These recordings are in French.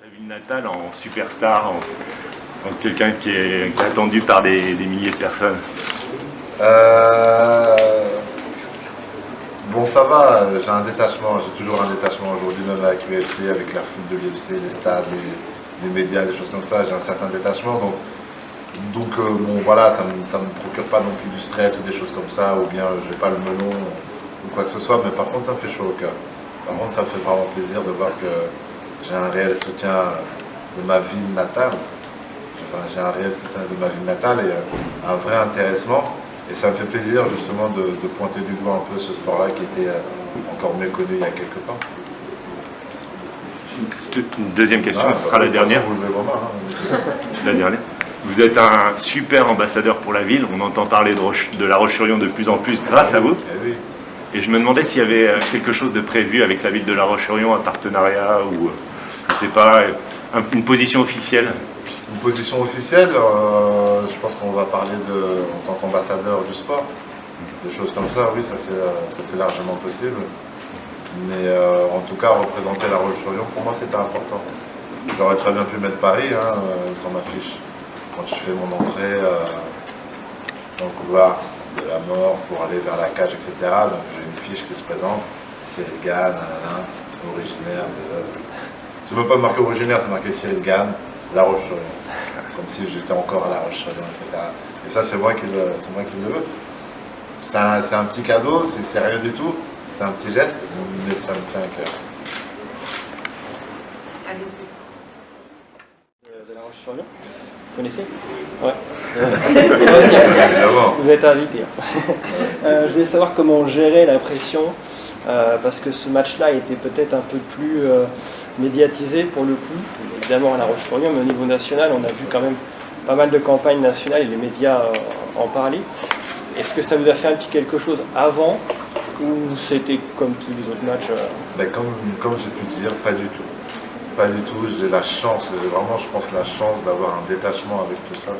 sa ville natale en superstar, en quelqu'un qui est attendu par des milliers de personnes? Bon, ça va, j'ai un détachement, j'ai toujours un détachement aujourd'hui, même avec l'UFC, avec la foule de l'UFC, les stades, les médias, les choses comme ça, j'ai un certain détachement. Donc bon, voilà, ça me procure pas non plus du stress ou des choses comme ça, ou bien je n'ai pas le melon ou quoi que ce soit, mais par contre, ça me fait chaud au cœur. Par contre, ça me fait vraiment plaisir de voir que j'ai un réel soutien de ma ville natale. Enfin, j'ai un réel soutien de ma ville natale et un vrai intéressement. Et ça me fait plaisir justement de pointer du doigt un peu ce sport-là qui était encore mieux connu il y a quelques temps. Une deuxième question, ce sera la dernière. Vous levez vos mains, hein. La dernière. Vous êtes un super ambassadeur pour la ville. On entend parler de La Roche-sur-Yon de plus en plus grâce à vous. Eh oui. Et je me demandais s'il y avait quelque chose de prévu avec la ville de La Roche-sur-Yon, un partenariat ou, je sais pas, une position officielle. Une position officielle, je pense qu'on va parler en tant qu'ambassadeur du sport. Des choses comme ça, oui, ça c'est largement possible. Mais en tout cas, représenter La Roche-sur-Yon, pour moi, c'était important. J'aurais très bien pu mettre Paris sur ma fiche. Quand je fais mon entrée dans le couloir de la mort pour aller vers la cage, etc. Donc j'ai une fiche qui se présente. Cyril Gane, originaire de... C'est même pas marqué originaire, c'est marqué Cyril Gane, La Roche-sur-Yon. Comme si j'étais encore à La Roche-sur-Yon, etc. Et ça, c'est moi qui le veux. C'est un petit cadeau, c'est rien du tout. C'est un petit geste, mais ça me tient à cœur. Allez-y. De La Roche-sur-Yon. Vous connaissez? Ouais. Évidemment. Vous êtes invité. Je voulais savoir comment gérer la pression, parce que ce match-là était peut-être un peu plus médiatisé pour le coup, évidemment à La Roche-sur-Yon, mais au niveau national, on a vu quand même pas mal de campagnes nationales et les médias en parlaient. Est-ce que ça vous a fait un petit quelque chose avant, ou c'était comme tous les autres matchs Ben, comme j'ai pu dire, pas du tout. Pas du tout, j'ai la chance, vraiment je pense la chance d'avoir un détachement avec tout ça.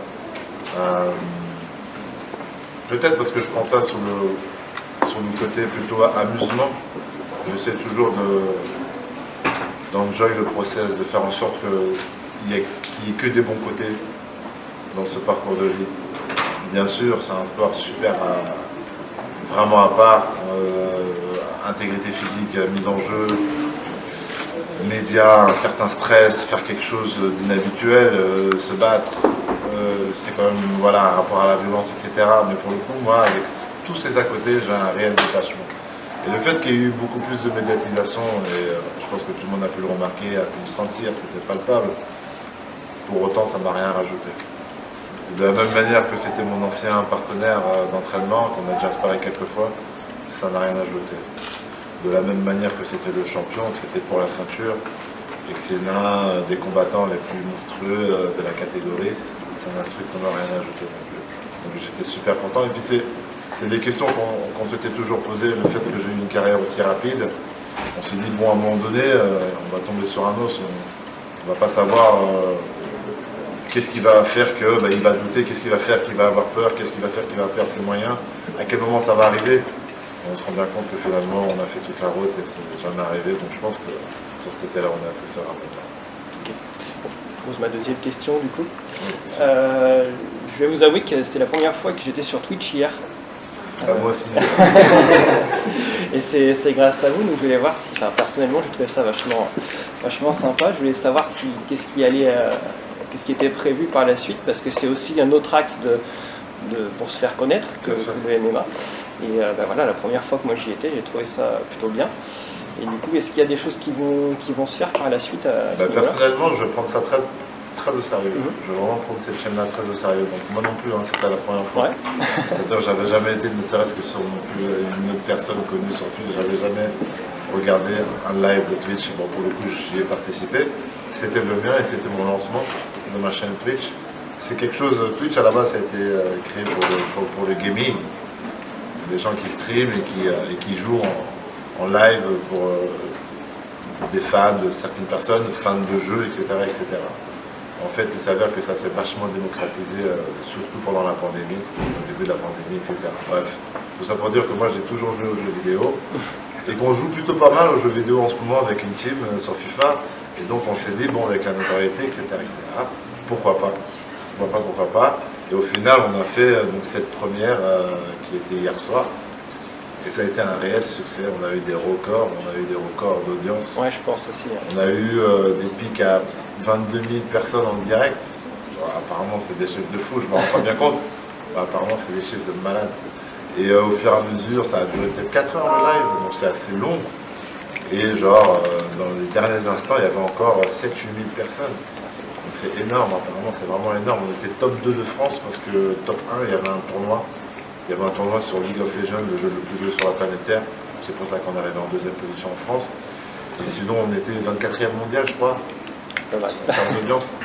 Peut-être parce que je prends ça sur le côté plutôt amusement. J'essaie toujours d'enjoy le process, de faire en sorte qu'il n'y ait que des bons côtés dans ce parcours de vie. Bien sûr, c'est un sport super vraiment à part, intégrité physique, mise en jeu, médias, un certain stress, faire quelque chose d'inhabituel, se battre, c'est quand même voilà, un rapport à la violence, etc. Mais pour le coup, moi, avec tous ces à côté, j'ai un réel détachement. Et le fait qu'il y ait eu beaucoup plus de médiatisation, et je pense que tout le monde a pu le remarquer, a pu le sentir, c'était palpable, pour autant, ça ne m'a rien rajouté. De la même manière que c'était mon ancien partenaire d'entraînement, qu'on a déjà sparé quelques fois, ça n'a rien ajouté. De la même manière que c'était le champion, que c'était pour la ceinture, et que c'est l'un des combattants les plus monstrueux de la catégorie, ça n'a strictement rien ajouté non plus. Donc j'étais super content. Et puis c'est des questions qu'on s'était toujours posées, le fait que j'ai eu une carrière aussi rapide. On s'est dit, bon, à un moment donné, on va tomber sur un os, on ne va pas savoir qu'est-ce qui va faire qu'il va douter, qu'est-ce qui va faire qu'il va avoir peur, qu'est-ce qui va faire qu'il va perdre ses moyens, à quel moment ça va arriver. Et on se rend bien compte que finalement on a fait toute la route et c'est jamais arrivé, donc je pense que sur ce côté-là on est assez serein. Okay. Je pose ma deuxième question du coup. Oui, je vais vous avouer que c'est la première fois que j'étais sur Twitch hier. moi aussi. Et c'est grâce à vous, donc je voulais voir si, personnellement j'ai trouvé ça vachement sympa. Je voulais savoir qu'est-ce qui était prévu par la suite, parce que c'est aussi un autre axe pour se faire connaître que le MMA. Et voilà, la première fois que moi j'y étais, j'ai trouvé ça plutôt bien. Et du coup, est-ce qu'il y a des choses qui vont se faire par la suite Personnellement, je prends ça très, très au sérieux. Je veux vraiment prendre cette chaîne-là très au sérieux. Donc moi non plus, c'était la première fois. Ouais. C'est-à-dire que j'avais jamais été, ne serait-ce que sur une autre personne connue sur Twitch, j'avais jamais regardé un live de Twitch. Bon, pour le coup, j'y ai participé. C'était le mien et c'était mon lancement de ma chaîne Twitch. C'est quelque chose, Twitch à la base ça a été créé pour le gaming. Des gens qui streament et qui jouent en live pour des fans de certaines personnes, fans de jeux, etc., etc. En fait, il s'avère que ça s'est vachement démocratisé, surtout pendant la pandémie, au début de la pandémie, etc. Bref, tout ça pour dire que moi j'ai toujours joué aux jeux vidéo et qu'on joue plutôt pas mal aux jeux vidéo en ce moment avec une team sur FIFA. Et donc on s'est dit, bon, avec la notoriété, etc., pourquoi pas. Pourquoi pas. Et au final, on a fait donc, cette première qui était hier soir. Et ça a été un réel succès. On a eu des records, d'audience. Ouais, je pense aussi. On a eu des pics à 22 000 personnes en direct. Bon, apparemment, c'est des chiffres de fou, je ne me rends pas bien compte. Apparemment, c'est des chiffres de malade. Et au fur et à mesure, ça a duré peut-être 4 heures le live, donc c'est assez long. Et genre, dans les derniers instants, il y avait encore 7-8 000 personnes. Donc c'est énorme, apparemment, c'est vraiment énorme. On était top 2 de France parce que top 1, il y avait un tournoi. Il y avait un tournoi sur League of Legends, le jeu le plus joué sur la planète Terre. C'est pour ça qu'on arrivait en deuxième position en France. Et sinon, on était 24e mondial, je crois. En termes d'audience,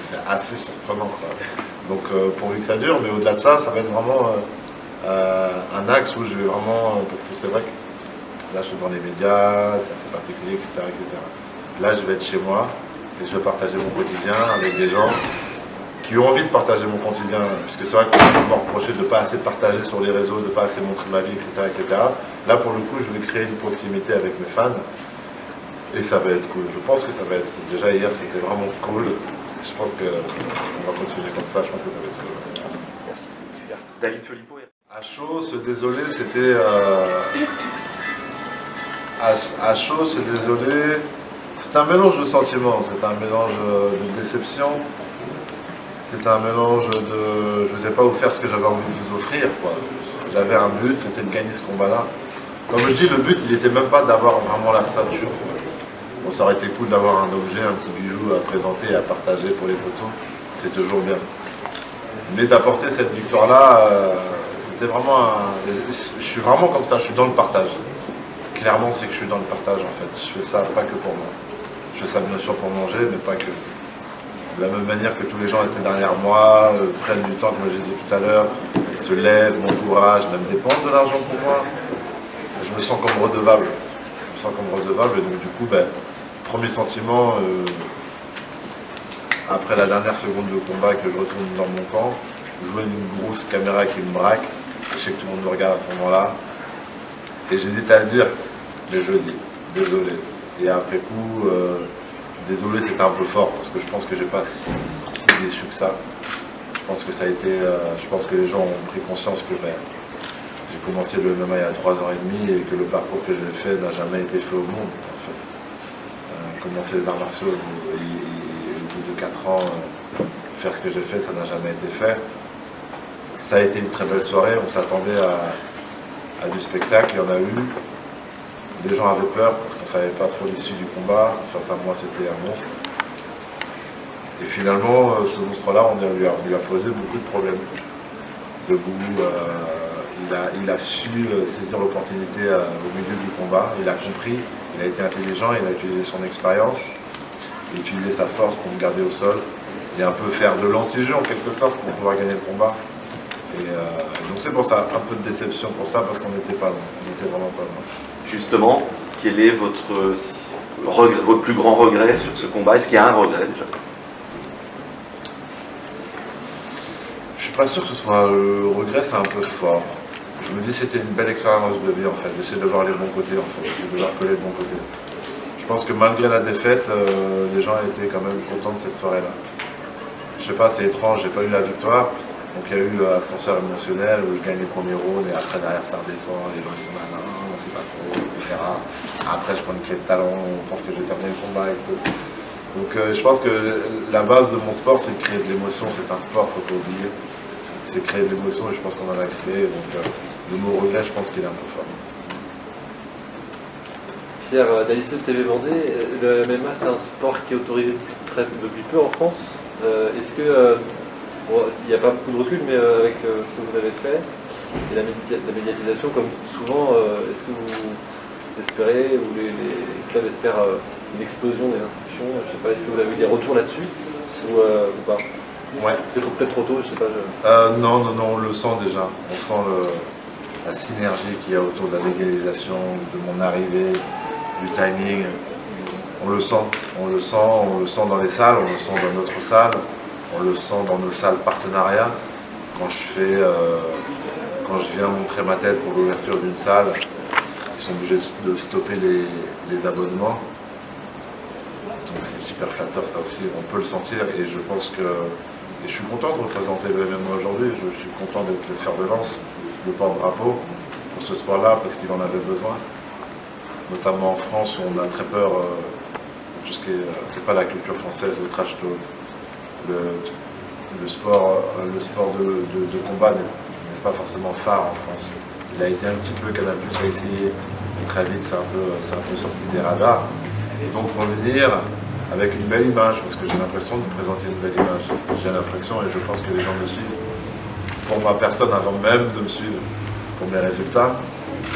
c'est assez surprenant, quoi. Donc, pourvu que ça dure, mais au-delà de ça, ça va être vraiment un axe où je vais vraiment. Parce que c'est vrai que là, je suis dans les médias, c'est assez particulier, etc., etc. Là, je vais être chez moi et je vais partager mon quotidien avec des gens qui ont envie de partager mon quotidien, parce que c'est vrai qu'on m'a reproché de ne pas assez partager sur les réseaux, de ne pas assez montrer ma vie, etc., etc. Là, pour le coup, je vais créer une proximité avec mes fans, et ça va être cool. Je pense que ça va être cool. Déjà, hier, c'était vraiment cool. Je pense qu'on va continuer comme ça, je pense que ça va être cool. Merci, super. David Felipeau. À chaud, se désoler, c'était... À chaud, se désoler, c'est un mélange de sentiments, c'est un mélange de déception. C'était un mélange de... Je ne sais pas vous faire ce que j'avais envie de vous offrir, quoi. J'avais un but, c'était de gagner ce combat-là. Comme je dis, le but, il n'était même pas d'avoir vraiment la ceinture. Bon, ça aurait été cool d'avoir un objet, un petit bijou à présenter et à partager pour les photos. C'est toujours bien. Mais d'apporter cette victoire-là, c'était vraiment un... Je suis vraiment comme ça, je suis dans le partage. Clairement, c'est que je suis dans le partage, en fait. Je fais ça pas que pour moi. Je fais ça bien sûr pour manger, mais pas que. De la même manière que tous les gens étaient derrière moi, prennent du temps, comme j'ai dit tout à l'heure, se lèvent, m'encouragent, même dépensent de l'argent pour moi. Je me sens comme redevable. Je me sens comme redevable, et donc du coup, premier sentiment, après la dernière seconde de combat que je retourne dans mon camp, je vois une grosse caméra qui me braque, je sais que tout le monde me regarde à ce moment-là, et j'hésite à le dire, mais je le dis, désolé. Et après coup, désolé, c'était un peu fort parce que je pense que j'ai pas si déçu que ça. Je pense que ça a été. Je pense que les gens ont pris conscience que j'ai commencé le MMA il y a 3 ans et demi et que le parcours que j'ai fait n'a jamais été fait au monde. En fait. Commencer les arts martiaux et au bout de 4 ans, faire ce que j'ai fait, ça n'a jamais été fait. Ça a été une très belle soirée. On s'attendait à du spectacle, il y en a eu. Les gens avaient peur parce qu'on ne savait pas trop l'issue du combat. Face à moi, c'était un monstre. Et finalement, ce monstre-là, on lui a posé beaucoup de problèmes. Debout, il a su saisir l'opportunité au milieu du combat. Il a compris, il a été intelligent, il a utilisé son expérience, utiliser sa force pour me garder au sol et un peu faire de l'anti-jeu en quelque sorte pour pouvoir gagner le combat. Et donc c'est pour ça, un peu de déception pour ça parce qu'on n'était pas loin. On n'était vraiment pas loin. Justement, quel est votre plus grand regret sur ce combat? Est-ce qu'il y a un regret déjà? Je suis pas sûr que ce soit le regret, c'est un peu fort. Je me dis que c'était une belle expérience de vie en fait. J'essaie de voir les bons côtés en fait. J'essaie de voir que les bons côtés. Je pense que malgré la défaite, les gens étaient quand même contents de cette soirée-là. Je sais pas, c'est étrange, j'ai pas eu la victoire. Donc il y a eu ascenseur émotionnel où je gagne les premiers rounds et après derrière ça redescend, les gens ils sont là, non, c'est pas trop, etc. Après je prends une clé de talon, on pense que je vais terminer le combat et tout. Donc je pense que la base de mon sport c'est de créer de l'émotion, c'est un sport, faut pas oublier. C'est créer de l'émotion et je pense qu'on en a créé, donc le mot regret je pense qu'il est un peu fort. Pierre, d'Alice TV Vendée, le MMA c'est un sport qui est autorisé depuis peu en France. Est-ce que... Bon, il n'y a pas beaucoup de recul, mais avec ce que vous avez fait et la médiatisation, comme souvent, est-ce que vous espérez, ou les clubs espèrent une explosion des inscriptions? Je sais pas, est-ce que vous avez eu des retours là-dessus ou pas? Ouais. C'est peut-être trop tôt, je sais pas. Non, on le sent déjà. On sent la synergie qu'il y a autour de la légalisation, de mon arrivée, du timing. On le sent dans les salles, on le sent dans notre salle. On le sent dans nos salles partenariats. Quand je viens montrer ma tête pour l'ouverture d'une salle, ils sont obligés de stopper les abonnements. Donc c'est super flatteur, ça aussi, on peut le sentir. Et je pense que. Et je suis content de représenter le MMA aujourd'hui. Je suis content d'être le fer de lance, le porte-drapeau pour ce sport-là, parce qu'il en avait besoin. Notamment en France, où on a très peur. Tout ce qui est. C'est pas la culture française, le trash talk. Le sport de combat n'est pas forcément phare en France. Il a été un petit peu Canal+, a essayé, et très vite c'est un peu sorti des radars. Et donc revenir avec une belle image, parce que j'ai l'impression de présenter une belle image. J'ai l'impression, et je pense que les gens me suivent, pour ma personne avant même de me suivre, pour mes résultats.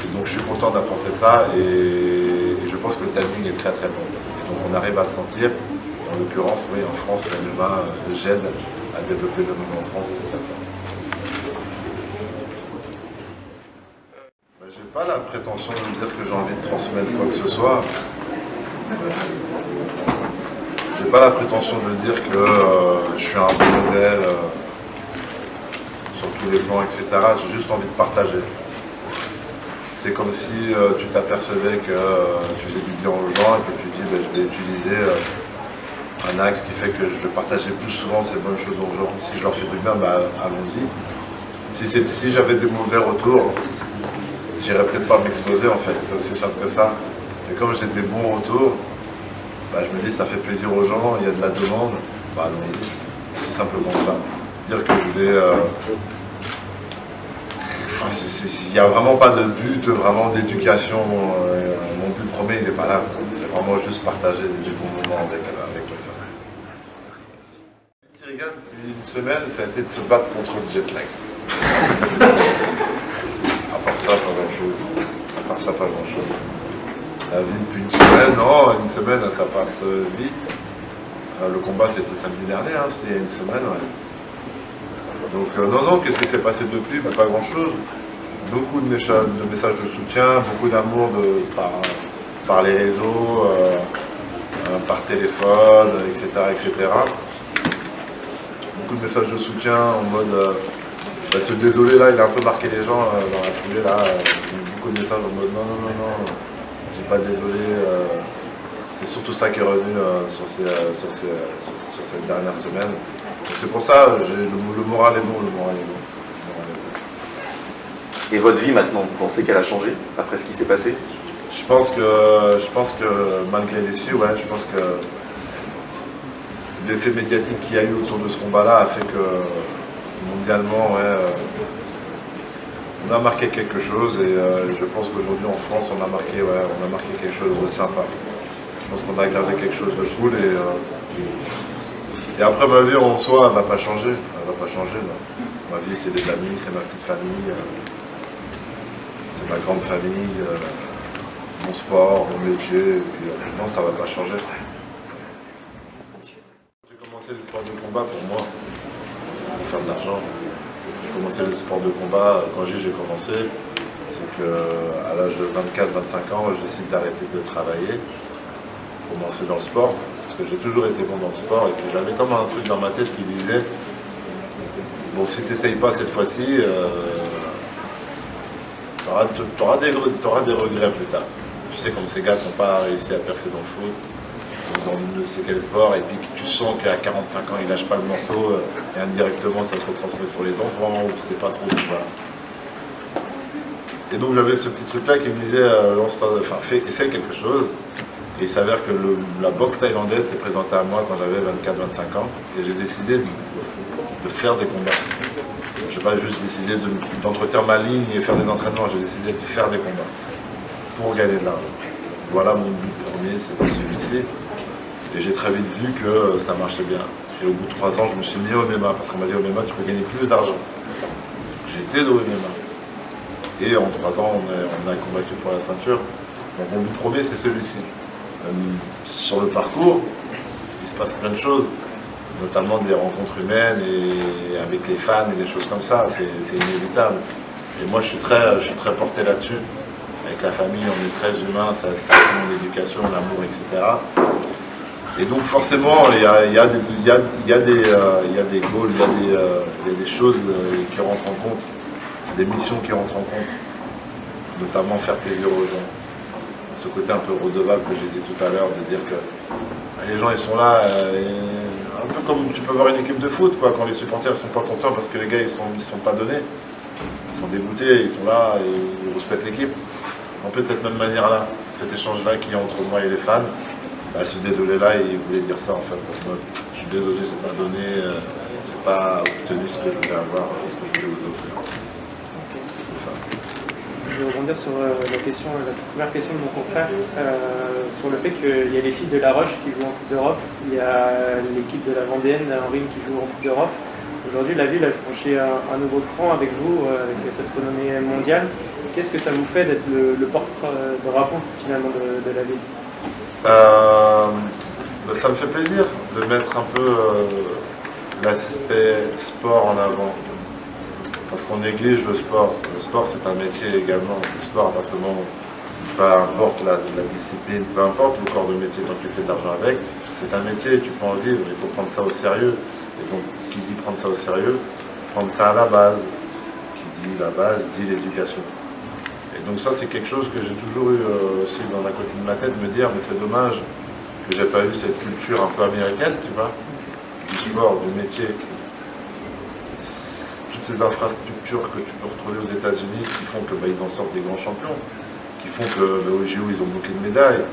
Et donc je suis content d'apporter ça, et je pense que le timing est très très bon. Et donc on arrive à le sentir. En l'occurrence, oui, en France, le MMA gêne à développer le MMA en France, c'est certain. J'ai pas la prétention de dire que j'ai envie de transmettre quoi que ce soit. J'ai pas la prétention de dire que je suis un bon modèle sur tous les plans, etc. J'ai juste envie de partager. C'est comme si tu t'apercevais que tu faisais du bien aux gens et que tu dis je vais utiliser un axe qui fait que je vais partager plus souvent ces bonnes choses aux gens. Si je leur fais du bien, allons-y. Si j'avais des mauvais retours, j'irais peut-être pas m'exposer en fait, c'est aussi simple que ça. Et comme j'ai des bons retours, je me dis ça fait plaisir aux gens, il y a de la demande, allons-y. C'est simplement ça. Dire que je vais... il n'y a vraiment pas de but vraiment d'éducation. Mon but premier, il n'est pas là. C'est vraiment juste partager des bons moments avec mes femmes. Reagan, depuis une semaine, ça a été de se battre contre le jet lag. À part ça, pas grand-chose. La vie depuis une semaine, ça passe vite. Le combat, c'était samedi dernier, c'était il y a une semaine, ouais. Donc, non, qu'est-ce qui s'est passé depuis? Pas grand-chose. Beaucoup de messages de soutien, beaucoup d'amour par les réseaux, par téléphone, etc. Beaucoup de messages de soutien en mode ce désolé là, il a un peu marqué les gens dans la foulée là. Beaucoup de messages en mode non, j'ai pas désolé. C'est surtout ça qui est revenu sur cette dernière semaine. C'est pour ça, le moral est bon, Et votre vie maintenant, vous pensez qu'elle a changé après ce qui s'est passé? Je pense que malgré l'issue, ouais, je pense que l'effet médiatique qu'il y a eu autour de ce combat-là a fait que mondialement, on a marqué quelque chose, et je pense qu'aujourd'hui en France on a marqué quelque chose de sympa. Je pense qu'on a gardé quelque chose de cool, et après ma vie en soi elle va pas changer. Là. Ma vie c'est des amis, c'est ma petite famille, c'est ma grande famille, mon sport, mon métier, et puis non, ça va pas changer. J'ai commencé les sports de combat pour moi, pour faire de l'argent. J'ai commencé les sports de combat, quand j'ai commencé, c'est qu'à l'âge de 24-25 ans, je décide d'arrêter de travailler pour commencer dans le sport, parce que j'ai toujours été bon dans le sport, et que j'avais comme un truc dans ma tête qui disait bon, si tu n'essayes pas cette fois-ci, tu auras des regrets plus tard. Tu sais, comme ces gars qui n'ont pas réussi à percer dans le foot, dans ne sais quel sport, et puis que tu sens qu'à 45 ans, ils lâchent pas le morceau, et indirectement, ça se retransmet sur les enfants, ou tu sais pas trop. Voilà. Et donc, j'avais ce petit truc-là qui me disait, essaye quelque chose. Et il s'avère que la boxe thaïlandaise s'est présentée à moi quand j'avais 24-25 ans, et j'ai décidé de faire des combats. Je n'ai pas juste décidé d'entretenir ma ligne et faire des entraînements, j'ai décidé de faire des combats pour gagner de l'argent. Voilà mon but premier, c'était celui-ci. Et j'ai très vite vu que ça marchait bien. Et au bout de 3 ans, je me suis mis au MMA, parce qu'on m'a dit au MMA, tu peux gagner plus d'argent. J'ai été au MMA. Et en 3 ans, on a combattu pour la ceinture. Donc mon but premier, c'est celui-ci. Sur le parcours, il se passe plein de choses, notamment des rencontres humaines et avec les fans et des choses comme ça, c'est inévitable. Et moi je suis très porté là-dessus. Avec la famille, on est très humain, ça compte l'éducation, l'amour, etc. Et donc forcément, il y a des goals, il y a des choses qui rentrent en compte, des missions qui rentrent en compte, notamment faire plaisir aux gens. Ce côté un peu redevable que j'ai dit tout à l'heure, de dire que les gens ils sont là, un peu comme tu peux voir une équipe de foot, quoi, quand les supporters sont pas contents parce que les gars ils sont pas donnés, ils sont dégoûtés, ils sont là et ils respectent l'équipe. Un peu de cette même manière-là, cet échange-là qu'il y a entre moi et les fans, bah, ce désolé-là, il voulait dire ça en fait. En mode, je suis désolé, j'ai pas donné, j'ai pas obtenu ce que je voulais avoir, ce que je voulais vous offrir. C'est ça. Je vais rebondir sur la première question de mon confrère, sur le fait qu'il y a les filles de La Roche qui jouent en Coupe d'Europe, il y a l'équipe de la Vendéenne en Ring qui joue en Coupe d'Europe. Aujourd'hui, la ville a franchi un nouveau cran avec vous, avec cette renommée mondiale. Qu'est-ce que ça vous fait d'être le porte-drapeau finalement de la ville? Ça me fait plaisir de mettre un peu l'aspect sport en avant. Parce qu'on néglige le sport. Le sport, c'est un métier également. Le sport, à partir du moment où, peu importe la discipline, peu importe le corps de métier, tant que tu fais de l'argent avec, c'est un métier, tu peux en vivre, il faut prendre ça au sérieux. Et donc, qui dit prendre ça au sérieux, prendre ça à la base. Qui dit la base, dit l'éducation. Et donc ça, c'est quelque chose que j'ai toujours eu aussi dans un côté de ma tête, me dire, mais c'est dommage que j'ai pas eu cette culture un peu américaine, tu vois, du sport, du métier. Toutes ces infrastructures que tu peux retrouver aux États-Unis qui font que ils en sortent des grands champions, qui font que au JO ils ont beaucoup de médailles.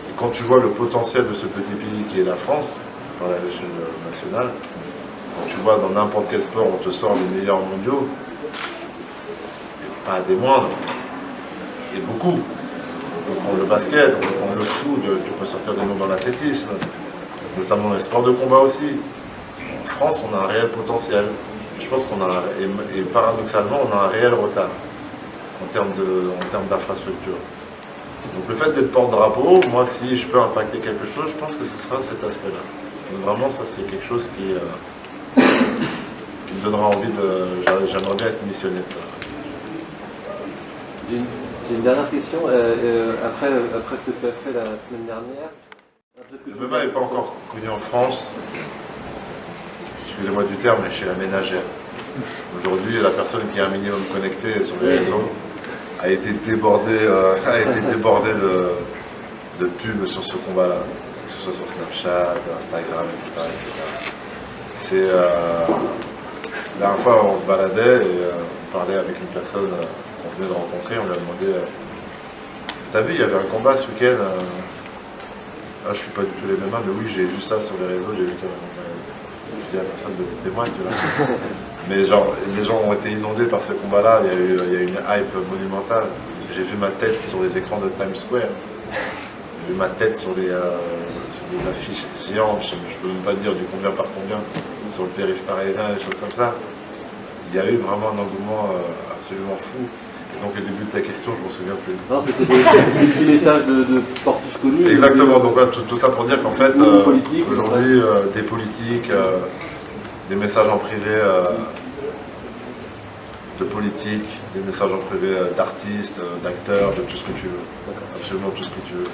Et quand tu vois le potentiel de ce petit pays qui est la France, dans l'échelle nationale, quand tu vois dans n'importe quel sport on te sort les meilleurs mondiaux, et pas des moindres, et beaucoup. On peut prendre le basket, on peut prendre le foot, tu peux sortir des noms dans l'athlétisme, notamment dans les sports de combat aussi. En France, on a un réel potentiel. Je pense qu'on a, et paradoxalement, on a un réel retard en termes d'infrastructure. Donc le fait d'être porte-drapeau, moi, si je peux impacter quelque chose, je pense que ce sera cet aspect-là. Donc vraiment, ça, c'est quelque chose qui me donnera envie de... J'aimerais bien être missionné de ça. J'ai une dernière question. Après ce que tu as fait la semaine dernière, Le MMA n'est pas encore connu en France. Excusez-moi du terme, mais chez la ménagère. Aujourd'hui, la personne qui est un minimum connectée sur les réseaux a été débordée, de pubs sur ce combat-là, que ce soit sur Snapchat, Instagram, etc. C'est la dernière fois, on se baladait et on parlait avec une personne qu'on venait de rencontrer, on lui a demandé t'as vu, il y avait un combat ce week-end je suis pas du tout les mêmes, mais oui, j'ai vu ça sur les réseaux, j'ai vu qu'il y avait un combat. Je dis à la personne, c'était moi, tu vois. Mais genre, les gens ont été inondés par ce combat-là, il y a eu une hype monumentale. J'ai vu ma tête sur les écrans de Times Square. J'ai vu ma tête sur les affiches géantes, je ne peux même pas dire du combien par combien, sur le périph' parisien, des choses comme ça. Il y a eu vraiment un engouement absolument fou. Et donc, au début de ta question, je ne m'en souviens plus. Non, c'était des petits messages de sportifs connus. Exactement, donc tout ça pour dire qu'en fait, aujourd'hui, des politiques, des messages en privé de politique, des messages en privé d'artistes, d'acteurs, de tout ce que tu veux. Absolument tout ce que tu veux.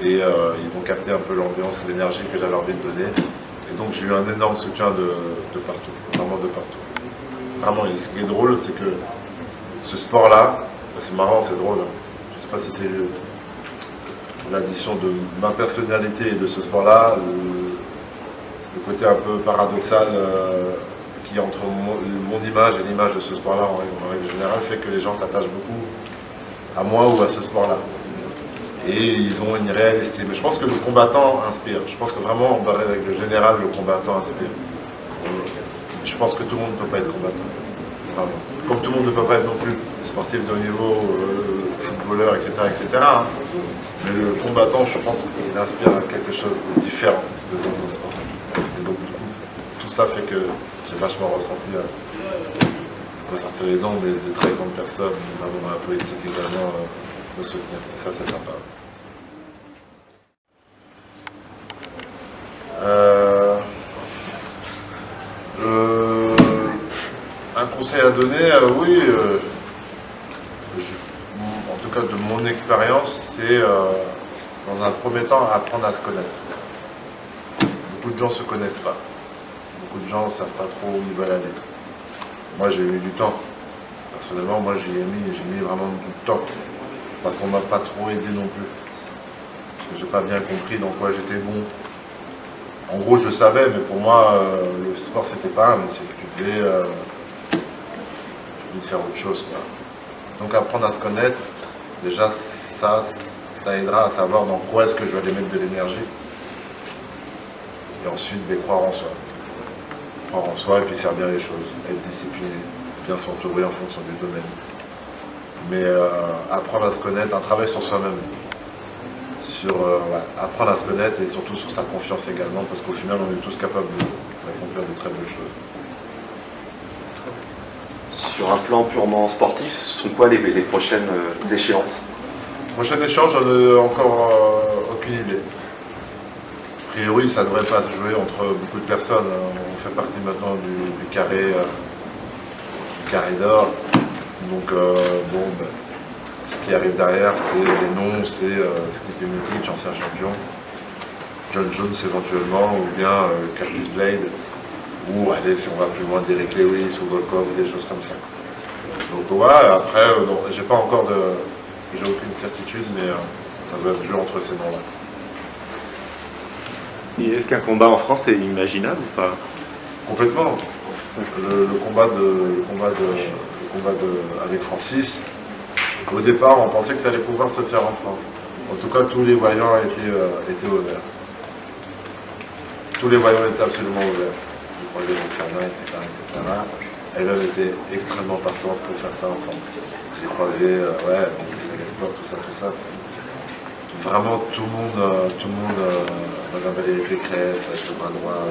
Et ils ont capté un peu l'ambiance, l'énergie que j'avais envie de donner. Et donc j'ai eu un énorme soutien de partout, vraiment de partout. Vraiment, et ce qui est drôle, c'est que ce sport-là, c'est marrant, c'est drôle, je ne sais pas si c'est l'addition de ma personnalité et de ce sport-là, le côté un peu paradoxal qu'il y a entre mon image et l'image de ce sport-là en règle générale fait que les gens s'attachent beaucoup à moi ou à ce sport-là. Et ils ont une réelle estime. Je pense que le combattant inspire. Je pense que vraiment, en règle générale, le combattant inspire. Je pense que tout le monde ne peut pas être combattant. Vraiment. Comme tout le monde ne peut pas être non plus sportif de haut niveau, footballeur, etc. hein. Mais le combattant, je pense qu'il inspire à quelque chose de différent des autres sports. Et donc, du coup, tout ça fait que j'ai vachement ressenti, on peut sortir les noms, mais de très grandes personnes, notamment dans la politique également, me soutenir. Et ça, c'est sympa. Un conseil à donner, oui, en tout cas de mon expérience, c'est dans un premier temps apprendre à se connaître. Beaucoup de gens ne se connaissent pas. Beaucoup de gens ne savent pas trop où ils veulent aller. Moi j'ai eu du temps. Personnellement, moi j'ai mis vraiment du temps. Parce qu'on ne m'a pas trop aidé non plus. j'ai pas bien compris dans quoi j'étais bon. En gros, je le savais, mais pour moi, le sport, c'était pas un métier. Tu devais faire autre chose, quoi. Donc apprendre à se connaître, déjà ça aidera à savoir dans quoi est-ce que je vais aller mettre de l'énergie. Et ensuite, croire en soi. Croire en soi et puis faire bien les choses, être discipliné, bien s'entourer en fonction des domaines. Mais apprendre à se connaître, un travail sur soi-même. Apprendre à se connaître et surtout sur sa confiance également, parce qu'au final, on est tous capables d'accomplir de très belles choses. Sur un plan purement sportif, ce sont quoi les prochaines échéances? Prochain échange, j'en ai encore aucune idée. A priori, ça ne devrait pas se jouer entre beaucoup de personnes. On fait partie maintenant du carré d'or. Donc, ce qui arrive derrière, c'est les noms, c'est Stipe Miocic, ancien champion, John Jones éventuellement, ou bien Curtis Blade, ou allez, si on va plus loin, Derek Lewis ou Volkov, des choses comme ça. Donc ouais, après, j'ai pas encore j'ai aucune certitude, mais ça doit se jouer entre ces noms-là. Et est-ce qu'un combat en France est imaginable ou pas? Complètement. Le combat avec Francis, au départ, on pensait que ça allait pouvoir se faire en France. En tout cas, tous les voyants étaient ouverts. Tous les voyants étaient absolument ouverts. Du projet de Tchernin, etc. Elle avait été extrêmement partante pour faire ça en France. J'ai croisé, Gaspard, tout ça. Vraiment, tout le monde, Madame Valérie Pécresse, avec le bras droit,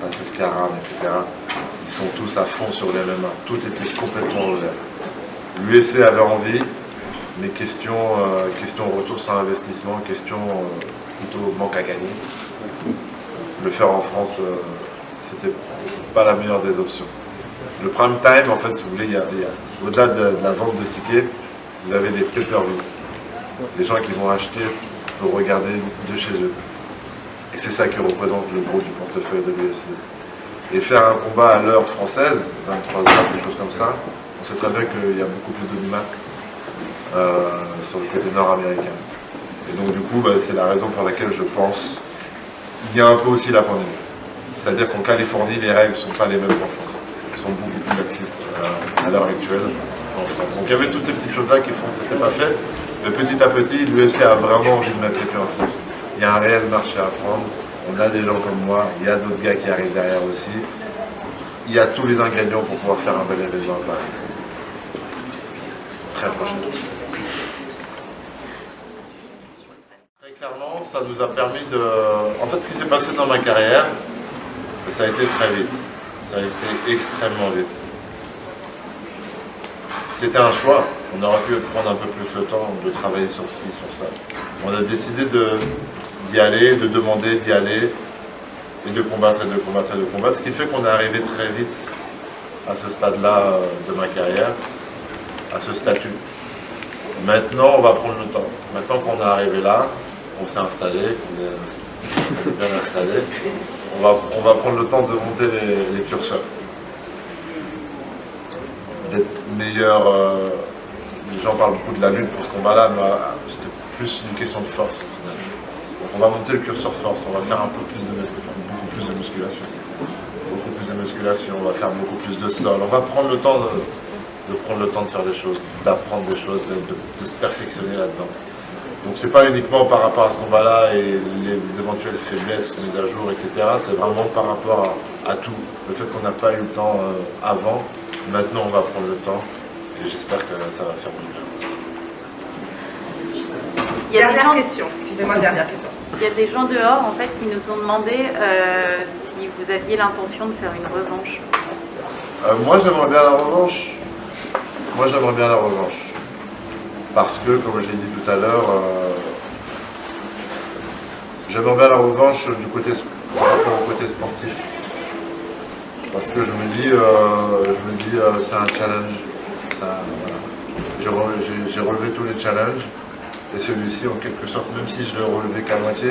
Patrice Caram, etc. Ils sont tous à fond sur les MMA. Tout était complètement ouvert. L'UFC avait envie, mais question retour sans investissement, question plutôt manque à gagner. Le faire en France, c'était pas la meilleure des options. Le prime time, en fait, si vous voulez, au-delà de la vente de tickets, vous avez des pay-per-view. Les gens qui vont acheter pour regarder de chez eux. Et c'est ça qui représente le gros du portefeuille de l'UFC. Et faire un combat à l'heure française, 23h, quelque chose comme ça, on sait très bien qu'il y a beaucoup plus d'audimat sur le côté nord-américain. Et donc du coup, c'est la raison pour laquelle je pense qu'il y a un peu aussi la pandémie. C'est-à-dire qu'en Californie, les règles ne sont pas les mêmes qu'en France. Elles sont beaucoup plus laxistes à l'heure actuelle en France. Donc il y avait toutes ces petites choses-là qui font que ça n'était pas fait. Mais petit à petit, l'UFC a vraiment envie de mettre les pieds en France. Il y a un réel marché à prendre. On a des gens comme moi, il y a d'autres gars qui arrivent derrière aussi. Il y a tous les ingrédients pour pouvoir faire un bel événement à Paris. Très prochainement. Très clairement, ça nous a permis de... En fait, ce qui s'est passé dans ma carrière, ça a été très vite. Ça a été extrêmement vite. C'était un choix. On aurait pu prendre un peu plus le temps de travailler sur ci, sur ça. On a décidé d'y aller, de demander d'y aller, et de combattre, et de combattre, et de combattre. Ce qui fait qu'on est arrivé très vite à ce stade-là de ma carrière, à ce statut. Maintenant, on va prendre le temps. Maintenant qu'on est arrivé là, on s'est installé, on est bien installé, on va prendre le temps de monter les curseurs. D'être meilleur. Les gens parlent beaucoup de la lutte pour ce combat-là, mais c'était plus une question de force au final. Donc on va monter le curseur force, on va faire un peu plus de beaucoup plus de musculation. Beaucoup plus de musculation, on va faire beaucoup plus de sol. On va prendre le temps de prendre le temps de faire des choses, d'apprendre des choses, de se perfectionner là-dedans. Donc c'est pas uniquement par rapport à ce combat-là et les éventuelles faiblesses, mises à jour, etc. C'est vraiment par rapport à tout. Le fait qu'on n'a pas eu le temps avant, maintenant on va prendre le temps. Et j'espère que ça va faire du bien. Dernière question, excusez-moi, dernière question. Il y a des gens dehors en fait qui nous ont demandé si vous aviez l'intention de faire une revanche. Moi j'aimerais bien la revanche. Parce que, comme j'ai dit tout à l'heure, j'aimerais bien la revanche par rapport au côté sportif. Parce que je me dis c'est un challenge. Voilà. J'ai relevé tous les challenges et celui-ci en quelque sorte, même si je l'ai relevé qu'à moitié,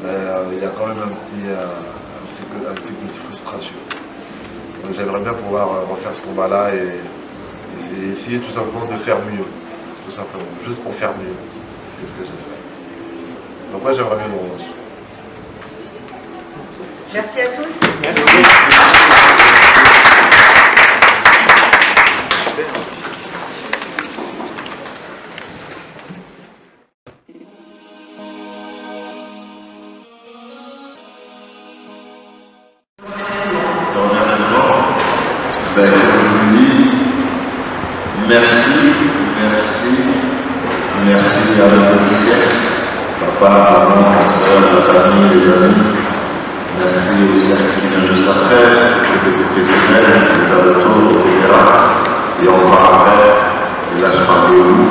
il y a quand même un petit coup de frustration. Donc j'aimerais bien pouvoir refaire ce combat-là et essayer tout simplement de faire mieux. tout simplement, juste pour faire mieux. C'est ce que j'ai fait. Donc moi j'aimerais bien mon roche. Merci à tous. Ben, comme je vous dis, merci à la policière, papa, maman, ma soeur, la famille, les amis. Merci au cercle qui vient juste après, les professionnels, les retours, etc. Et encore après, et là je parle de vous,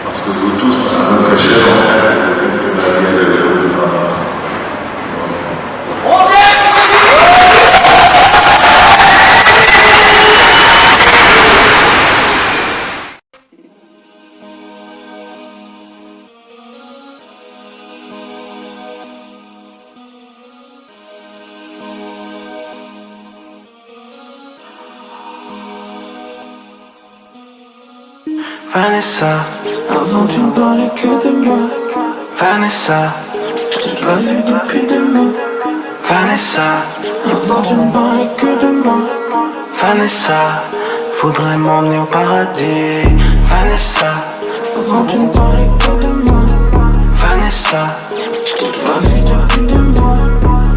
parce que vous tous, à notre échelle, en fait, le fait que la vie est le Vanessa, avant tu ne parlais que de moi. Vanessa, je t'ai pas vu depuis 2 mois. Vanessa, avant tu ne parlais que de moi. Vanessa, faudrait m'emmener au paradis. Vanessa, avant tu ne parlais que de moi. Vanessa, je t'ai pas vu depuis 2 mois.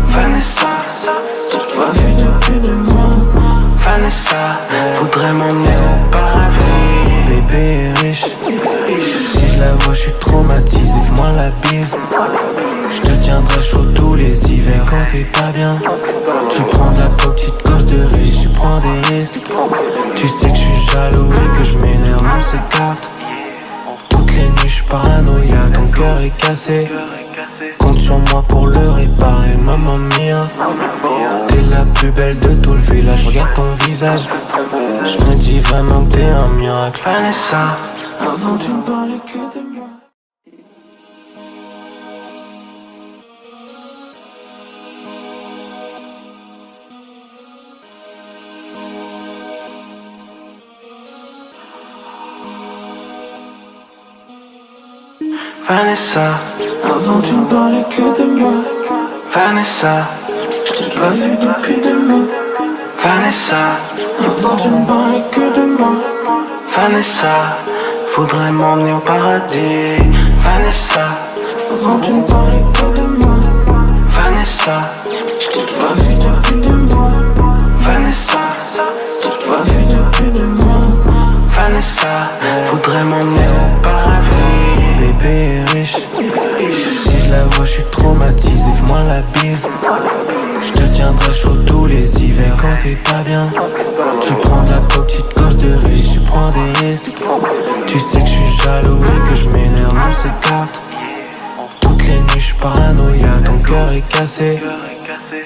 Vanessa, je t'ai pas vu depuis 2 mois. Vanessa, faudrait m'emmener au paradis. Bébé est riche, si je la vois je suis traumatisé, fais-moi la bise. Je te tiendrai chaud tous les hivers quand t'es pas bien. Tu prends ta petite cause de riche, tu prends des risques. Tu sais que je suis jaloux et que je m'énerve, on s'écarte. Toutes les nuits je suis paranoïaque, ton cœur est cassé. Compte sur moi pour le réparer, maman mia. T'es la plus belle de tout le village, regarde ton visage. Je me dis vraiment que t'es un miracle. Vanessa, avant tu ne parlais que de moi. Vanessa, avant tu ne parlais que de moi. Vanessa, je t'ai pas vu depuis 2 mois. Vanessa, avant tu ne parlais que de moi. Vanessa, faudrait m'emmener au paradis. Vanessa, avant tu ne parlais que de moi. Vanessa, je t'ai pas vu depuis 2 mois. Vanessa, je t'ai pas vu depuis 2 mois. Vanessa, faudrait m'emmener au paradis. Bébé est riche, si je la vois je suis traumatisé, fais-moi la bise. Je te tiendrai chaud tous les hivers quand t'es pas bien. Tu prends ta petite cause de riche, tu prends des risques. Tu sais que je suis jaloux et que je m'énerve, on s'écarte. Toutes les nuits je suis paranoïaque, ton cœur est cassé.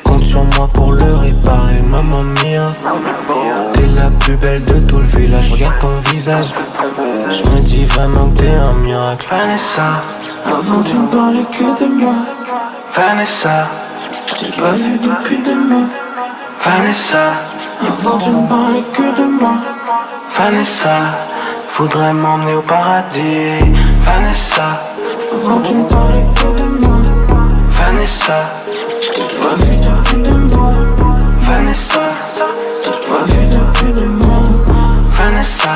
Compte sur moi pour le réparer, maman mia. T'es la plus belle de tout le village, regarde ton visage. Je me dis vraiment que t'es un miracle. Vanessa, avant tu ne parlais que de moi. Vanessa, je t'ai pas vu depuis 2 mois. Vanessa, avant tu ne parlais que de moi. Vanessa, faudrait m'emmener au paradis. Vanessa, avant tu ne parlais que de moi. Vanessa, je t'ai pas vu depuis 2 mois. Vanessa, je t'ai pas vu depuis 2 mois. Vanessa,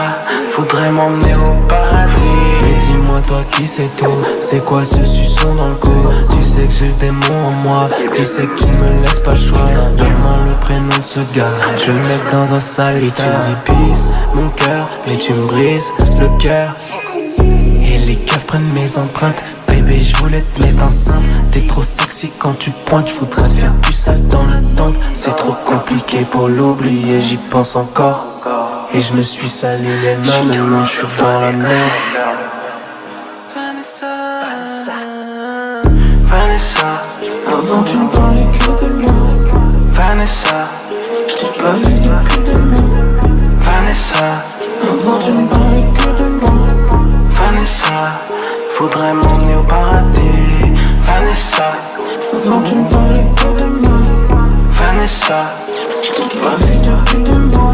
faudrait m'emmener au paradis. Mais dis-moi toi qui c'est tout, c'est quoi ce suçon dans le cou? Tu sais que j'ai le démon en moi, tu sais que tu me laisses pas le choix. Donne-moi le prénom de ce gars, je vais le mettre dans un sale état. Et tu me dis peace, mon cœur, mais tu me brises le cœur. Et les keufs prennent mes empreintes. Bébé, je voulais te mettre enceinte. T'es trop sexy quand tu pointes. Je voudrais te faire du sale dans la tente. C'est trop compliqué pour l'oublier, j'y pense encore. Et je me suis sali les mains, maintenant je suis dans la merde. Vanessa, Vanessa, avant tu ne parlais que de moi. Vanessa, je t'ai pas vu depuis 2 mois. Vanessa, avant tu ne parlais que de moi. Vanessa, faudrait m'emmener au paradis. Vanessa, avant tu ne parlais que de moi. Vanessa, je t'ai pas vu depuis 2 mois.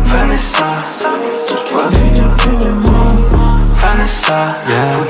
Vanessa, je t'ai pas vu depuis 2 mois. Vanessa, yeah.